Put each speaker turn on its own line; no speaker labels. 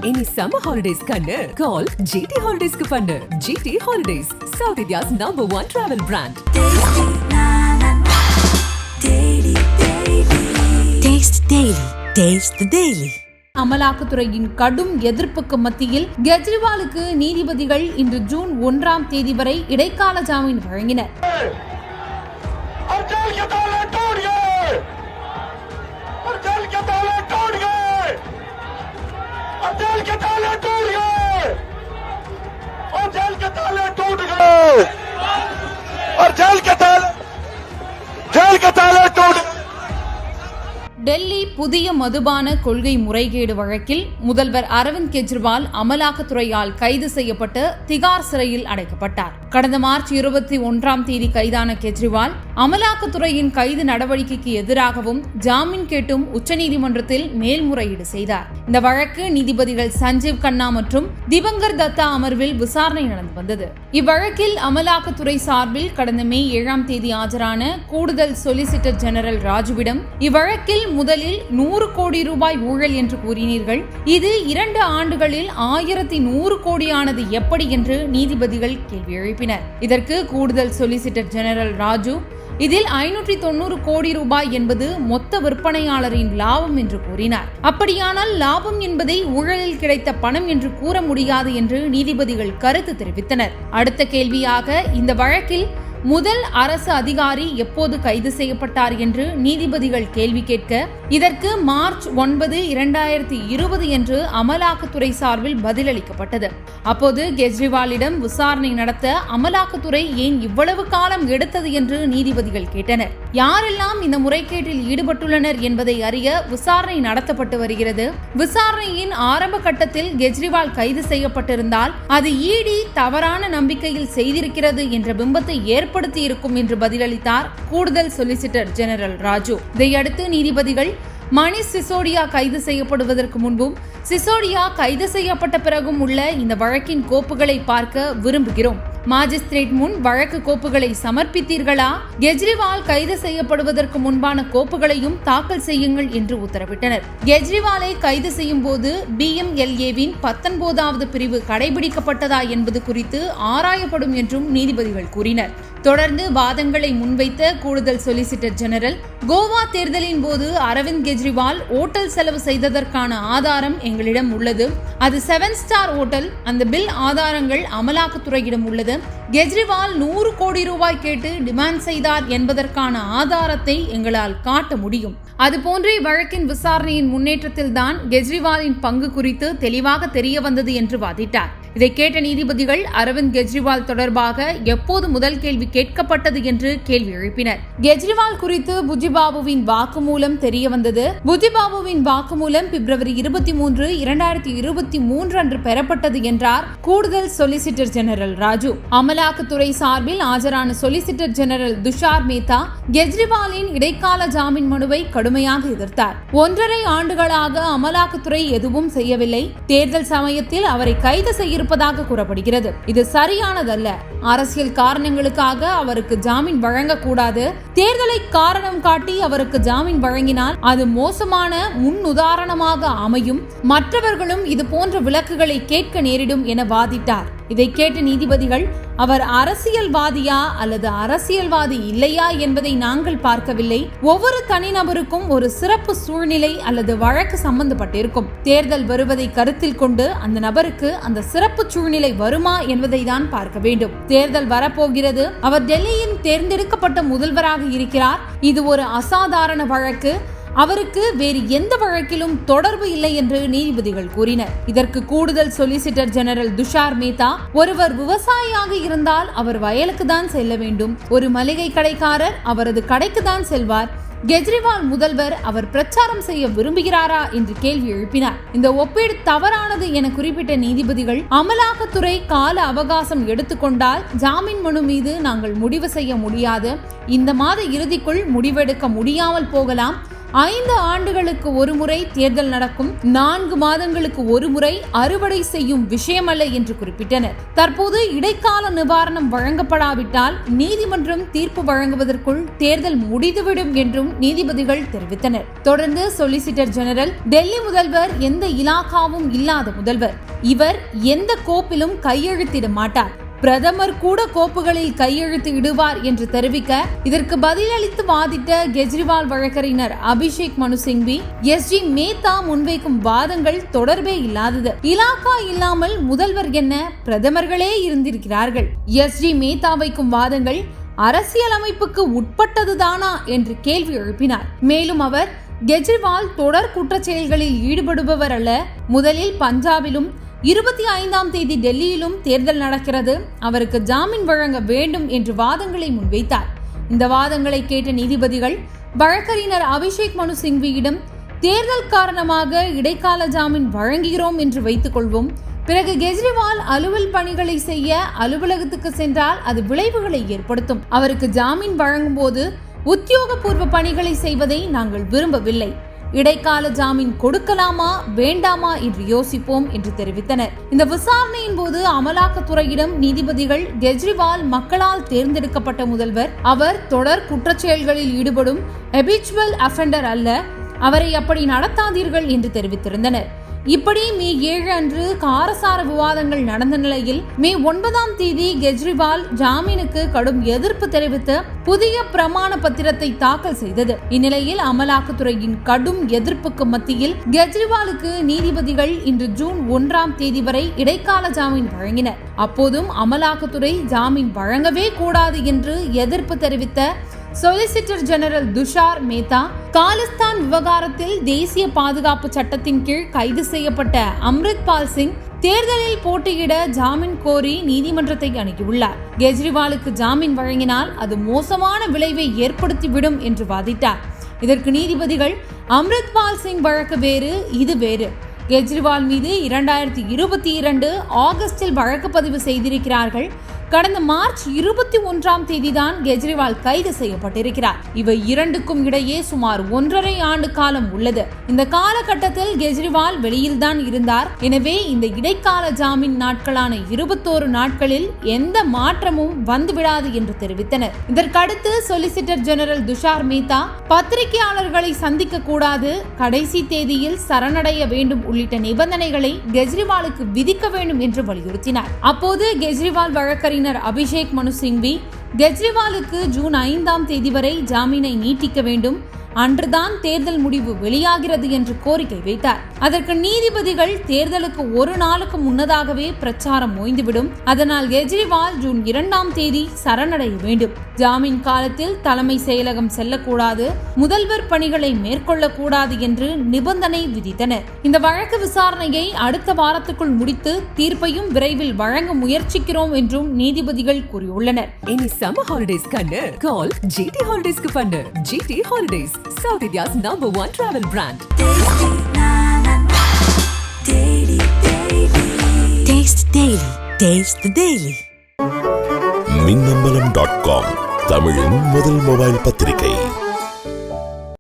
இனி summer holidays கண்ணு கால் GT ஹாலிடேஸ்க்கு பண்ணு. GT holidays, South India's #1 travel brand.
அமலாக்கத்துறையின் கடும் எதிர்ப்புக்கு மத்தியில் கெஜ்ரிவாலுக்கு நீதிபதிகள் இன்று ஜூன் 1ஆம் தேதி வரை இடைக்கால ஜாமீன் வழங்கினர். டெல்லி புதிய மதுபான கொள்கை முறைகேடு வழக்கில் முதல்வர் அரவிந்த் கெஜ்ரிவால் அமலாக்கத்துறையால் கைது செய்யப்பட்டு திகார் சிறையில் அடைக்கப்பட்டார். கடந்த மார்ச் 21ஆம் தேதி கைதான கெஜ்ரிவால் அமலாக்கத்துறையின் கைது நடவடிக்கைக்கு எதிராகவும் ஜாமீன் கேட்டும் உச்சநீதிமன்றத்தில் மேல்முறையீடு செய்தார். இந்த வழக்கு நீதிபதிகள் சஞ்சீவ் கண்ணா மற்றும் திபங்கர் தத்தா அமர்வில் விசாரணை நடந்து வந்தது. இவ்வழக்கில் அமலாக்கத்துறை சார்பில் கடந்த மே 7ஆம் தேதி ஆஜரான கூடுதல் சொலிசிட்டர் ஜெனரல் ராஜுவிடம் இவ்வழக்கில் முதலில் 100 கோடி ரூபாய் ஊழல் என்று கூறினீர்கள், இது 2 ஆண்டுகளில் 1100 கோடியானது எப்படி என்று நீதிபதிகள் கேள்வி எழுப்பினர். இதற்கு கூடுதல் சொலிசிட்டர் ஜெனரல் ராஜு, இதில் 590 கோடி ரூபாய் என்பது மொத்த விற்பனையாளரின் லாபம் என்று கூறினார். அப்படியானால் லாபம் என்பதை ஊழலில் கிடைத்த பணம் என்று கூற முடியாது என்று நீதிபதிகள் கருத்து தெரிவித்தனர். அடுத்த கேள்வியாக, இந்த வழக்கில் முதல் அரசு அதிகாரி எப்போது கைது செய்யப்பட்டார் என்று நீதிபதிகள் கேள்வி கேட்க, இதற்கு மார்ச் 9, 2020 என்று அமலாக்கத்துறை சார்பில் பதிலளிக்கப்பட்டது. அப்போது கெஜ்ரிவாலிடம் விசாரணை நடத்த அமலாக்கத்துறை ஏன் இவ்வளவு காலம் எடுத்தது என்று நீதிபதிகள் கேட்டனர். யாரெல்லாம் இந்த முறைகேட்டில் ஈடுபட்டுள்ளனர் என்பதை அறிய விசாரணை நடத்தப்பட்டு வருகிறது. விசாரணையின் ஆரம்ப கட்டத்தில் கெஜ்ரிவால் கைது செய்யப்பட்டிருந்தால் அது இடி தவறான நம்பிக்கையில் செய்திருக்கிறது என்ற பிம்பத்தை ஏற்படுத்தி இருக்கும் என்று பதிலளித்தார் கூடுதல் சொலிசிட்டர் ஜெனரல் ராஜு. இதையடுத்து நீதிபதிகள் மணிஷ் சிசோடியா கைது செய்யப்படுவதற்கு முன்பும் சிசோடியா கைது செய்யப்பட்ட பிறகும் உள்ள இந்த வழக்கின் கோப்புகளை பார்க்க விரும்புகிறோம். மாஜிஸ்திரேட் முன் வழக்கு கோப்புகளை சமர்ப்பித்தீர்களா? கெஜ்ரிவால் கைது செய்யப்படுவதற்கு முன்பான கோப்புகளையும் தாக்கல் செய்யுங்கள் என்று உத்தரவிட்டனர். கெஜ்ரிவாலை கைது செய்யும் போது BMLAவின் 19வது பிரிவு கடைபிடிக்கப்பட்டதா என்பது குறித்து ஆராயப்படும் என்றும் நீதிபதிகள் கூறினர். தொடர்ந்து வாதங்களை முன்வைத்த கூடுதல் சொலிசிட்டர் ஜெனரல், கோவா தேர்தலின் போது அரவிந்த் கெஜ்ரிவால் ஓட்டல் செலவு செய்ததற்கான ஆதாரம் எங்களிடம் உள்ளது. அது 7 ஸ்டார் ஓட்டல். அந்த பில் ஆதாரங்கள் அமலாக்கத்துறையிடம் உள்ளது. கெஜ்ரிவால் 100 கோடி ரூபாய் கேட்டு டிமாண்ட் செய்தார் என்பதற்கான ஆதாரத்தை எங்களால் காட்ட முடியும். அதுபோன்றே வழக்கின் விசாரணையின் முன்னேற்றத்தில் தான் கெஜ்ரிவாலின் பங்கு குறித்து தெளிவாக தெரிய வந்தது என்று வாதிட்டார். இதை கேட்ட நீதிபதிகள் அரவிந்த் கெஜ்ரிவால் தொடர்பாக எப்போது முதல் கேள்வி கேட்கப்பட்டது என்று கேள்வி எழுப்பினர். கெஜ்ரிவால் குறித்து புஜிபாபுவின் வாக்குமூலம் தெரிய வந்தது. புஜிபாபுவின் வாக்குமூலம் பிப்ரவரி 23, 2023 அன்று பெறப்பட்டது என்றார் கூடுதல் சொலிசிட்டர் ஜெனரல் ராஜு. அமலாக்கத்துறை சார்பில் ஆஜரான சொலிசிட்டர் ஜெனரல் துஷார் மேத்தா கெஜ்ரிவாலின் இடைக்கால ஜாமீன் மனுவை கடுமையாக எதிர்த்தார். 1.5 ஆண்டுகளாக அமலாக்கத்துறை எதுவும் செய்யவில்லை. தேர்தல் சமயத்தில் அவரை கைது செய்ய இருப்பதாக கூறப்படுகிறது. இது சரியானதல்ல. அரசியல் காரணங்களுக்காக அவருக்கு ஜாமீன் வழங்கக்கூடாது. தேர்தலை காரணம் காட்டி அவருக்கு ஜாமீன் வழங்கினால் அது மோசமான முன்னுதாரணமாக அமையும். மற்றவர்களும் இது போன்ற விளக்குகளை கேட்க நேரிடும் என வாதிட்டார். இதை கேட்ட நீதிபதிகள், அவர் அரசியல்வாதியா அல்லது அரசியல்வாதி இல்லையா என்பதை நாங்கள் பார்க்கவில்லை. ஒவ்வொரு தனிநபருக்கும் ஒரு சிறப்பு சூழ்நிலை அல்லது வழக்கு சம்பந்தப்பட்டிருக்கும். தேர்தல் வருவதை கருத்தில் கொண்டு அந்த நபருக்கு அந்த சிறப்பு சூழ்நிலை வருமா என்பதை தான் பார்க்க வேண்டும். தேர்தல் வரப்போகிறது. அவர் டெல்லியின் தேர்ந்தெடுக்கப்பட்ட முதல்வராக இருக்கிறார். இது ஒரு அசாதாரண வழக்கு. அவருக்கு வேறு எந்த வழக்கிலும் தொடர்பு இல்லை என்று நீதிபதிகள் கூறினர். இதற்கு கூடுதல் சொலிசிட்டர் ஜெனரல் துஷார் மேத்தா, ஒருவர் விவசாயியாக இருந்தால் அவர் வயலுக்கு தான் செல்ல வேண்டும். ஒரு மளிகை கடைக்காரர் அவரது கடைக்கு தான் செல்வார். கெஜ்ரிவால் முதல்வர், அவர் பிரச்சாரம் செய்ய விரும்புகிறாரா என்று கேள்வி எழுப்பினார். இந்த ஒப்பீடு தவறானது என குறிப்பிட்ட நீதிபதிகள், அமலாக்கத்துறை கால அவகாசம் எடுத்துக்கொண்டால் ஜாமீன் மனு மீது நாங்கள் முடிவு செய்ய முடியாது. இந்த மாத இறுதிக்குள் முடிவெடுக்க முடியாமல் போகலாம். 5 ஆண்டுகளுக்கு ஒருமுறை தேர்தல் நடக்கும், 4 மாதங்களுக்கு ஒருமுறை அறுவடை செய்யும் விஷயமல்ல என்று குறிப்பிட்டனர். தற்போது இடைக்கால நிவாரணம் வழங்கப்படாவிட்டால் நீதிமன்றம் தீர்ப்பு வழங்குவதற்குள் தேர்தல் முடிந்துவிடும் என்றும் நீதிபதிகள் தெரிவித்தனர். தொடர்ந்து சொலிசிட்டர் ஜெனரல், டெல்லி முதல்வர் எந்த இலாகாவும் இல்லாத முதல்வர், இவர் எந்த கோப்பிலும் கையெழுத்திட மாட்டார், பிரதமர் கூட கோப்புகளில் கையெழுத்து இடுவார் என்று தெரிவிக்க, இதற்கு பதிலளித்து வாதிட்ட கெஜ்ரிவால் வழக்கறிஞர் அபிஷேக் மனு சிங்வி, எஸ்ஜி மேத்தா முன்வைக்கும் வாதங்கள் தொடர்பே இல்லாதது. இலாக்கா இல்லாமல் முதல்வர் என்ன, பிரதமர்களே இருந்திருக்கிறார்கள். எஸ்ஜி மேத்தா வைக்கும் வாதங்கள் அரசியலமைப்புக்கு உட்பட்டதுதானா என்று கேள்வி எழுப்பினார். மேலும் அவர், கெஜ்ரிவால் தொடர் குற்றச்செயல்களில் ஈடுபடுபவர் அல்ல, முதலில் பஞ்சாபிலும் 25ஆம் தேதி டெல்லியிலும் தேர்தல் நடக்கிறது, அவருக்கு ஜாமீன் வழங்க வேண்டும் என்று வாதங்களை முன்வைத்தார். இந்த வாதங்களை கேட்ட நீதிபதிகள் வழக்கறிஞர் அபிஷேக் மனு சிங்வியிடம், தேர்தல் காரணமாக இடைக்கால ஜாமீன் வழங்குகிறோம் என்று வைத்துக் கொள்வோம், பிறகு கெஜ்ரிவால் அலுவல் பணிகளை செய்ய அலுவலகத்துக்கு சென்றால் அது விளைவுகளை ஏற்படுத்தும், அவருக்கு ஜாமீன் வழங்கும் போது உத்தியோகபூர்வ பணிகளை செய்வதை நாங்கள் விரும்பவில்லை, இடைக்கால ஜாமீன் கொடுக்கலாமா வேண்டாமா என்று யோசிப்போம் என்று தெரிவித்தனர். இந்த விசாரணையின் போது அமலாக்கத்துறையிடம் நீதிபதிகள், கெஜ்ரிவால் மக்களால் தேர்ந்தெடுக்கப்பட்ட முதல்வர், அவர் தொடர் குற்றச்செயல்களில் ஈடுபடும் ஹெபிச்சுவல் அஃபெண்டர் அல்ல, அவரை அப்படி நடத்தாதீர்கள் என்று தெரிவித்திருந்தனர். இப்படி மே 7 அன்று காரசார விவாதங்கள் நடந்த நிலையில் மே 9ஆம் தேதி கெஜ்ரிவால் ஜாமீனுக்கு கடும் எதிர்ப்பு தெரிவித்து புதிய பிரமாண பத்திரத்தை தாக்கல் செய்தது. இந்நிலையில் அமலாக்கத்துறையின் கடும் எதிர்ப்புக்கு மத்தியில் கெஜ்ரிவாலுக்கு நீதிபதிகள் இன்று ஜூன் 1ஆம் தேதி வரை இடைக்கால ஜாமீன் வழங்கினர். அப்போதும் அமலாக்கத்துறை ஜாமீன் வழங்கவே கூடாது என்று எதிர்ப்பு தெரிவித்த சொலிசிட்டர் ஜெனரல் துஷார் மேத்தா, காலிஸ்தான் விவகாரத்தில் தேசிய பாதுகாப்பு சட்டத்தின் கீழ் கைது செய்யப்பட்ட அம்ரித்பால் சிங் தேர்தலில் போட்டியிட ஜாமீன் கோரி நீதிமன்றத்தை அணுகியுள்ளார். கெஜ்ரிவாலுக்கு ஜாமீன் வழங்கினால் அது மோசமான விளைவை ஏற்படுத்திவிடும் என்று வாதிட்டார். இதற்கு நீதிபதிகள், அம்ரித்பால் சிங் வழக்கு வேறு, இது வேறு, கெஜ்ரிவால் மீது 2022 ஆகஸ்டில் வழக்கு பதிவு செய்திருக்கிறார்கள், கடந்த மார்ச் 21ஆம் தேதி தான் கெஜ்ரிவால் கைது செய்யப்பட்டிருக்கிறார். இவை இரண்டுக்கும் இடையே சுமார் 1.5 ஆண்டு காலம் உள்ளது. இந்த காலகட்டத்தில் கெஜ்ரிவால் வெளியில்தான் இருந்தார். எனவே இந்த இடைக்கால ஜாமீன் நாட்களான 21 நாட்களில் எந்த மாற்றமும் வந்துவிடாது என்று தெரிவித்தனர். இதற்கடுத்து சொலிசிட்டர் ஜெனரல் துஷார் மேத்தா, பத்திரிகையாளர்களை சந்திக்க கூடாது, கடைசி தேதியில் சரணடைய வேண்டும் உள்ளிட்ட நிபந்தனைகளை கெஜ்ரிவாலுக்கு விதிக்க வேண்டும் என்று வலியுறுத்தினார். அப்போது கெஜ்ரிவால் வழக்கறிஞர் அபிஷேக் மனு சிங்வி, கெஜ்ரிவாலுக்கு ஜூன் 5ஆம் தேதி வரை ஜாமீனை நீட்டிக்க வேண்டும், அன்றுதான் தேர்தல் முடிவு வெளியாகிறது என்று கோரிக்கை வைத்தார். அதற்கு நீதிபதிகள், தேர்தலுக்கு ஒரு நாளுக்கு முன்னதாகவே பிரச்சாரம் ஓய்ந்துவிடும், அதனால் கெஜ்ரிவால் ஜூன் 2ஆம் தேதி சரணடைய வேண்டும், ஜாமீன் காலத்தில் தலைமை செயலகம் செல்லக்கூடாது, முதல்வர் பணிகளை மேற்கொள்ளக்கூடாது என்று நிபந்தனை விதித்தனர். இந்த வழக்கு விசாரணையை அடுத்த வாரத்துக்குள் முடித்து தீர்ப்பையும் விரைவில் வழங்க முயற்சிக்கிறோம் என்றும் நீதிபதிகள் கூறியுள்ளனர்.
இனி சம்மர் ஹாலிடேஸ் கண்ணு கால் ஜிடி ஹாலிடேஸ்க்கு பண்ணு. GT holidays, South India's #1 travel brand.
Taste Daily. Taste the Daily.
மின்னம்பலம்.com தமிழின் முதல் மொபைல் பத்திரிகை.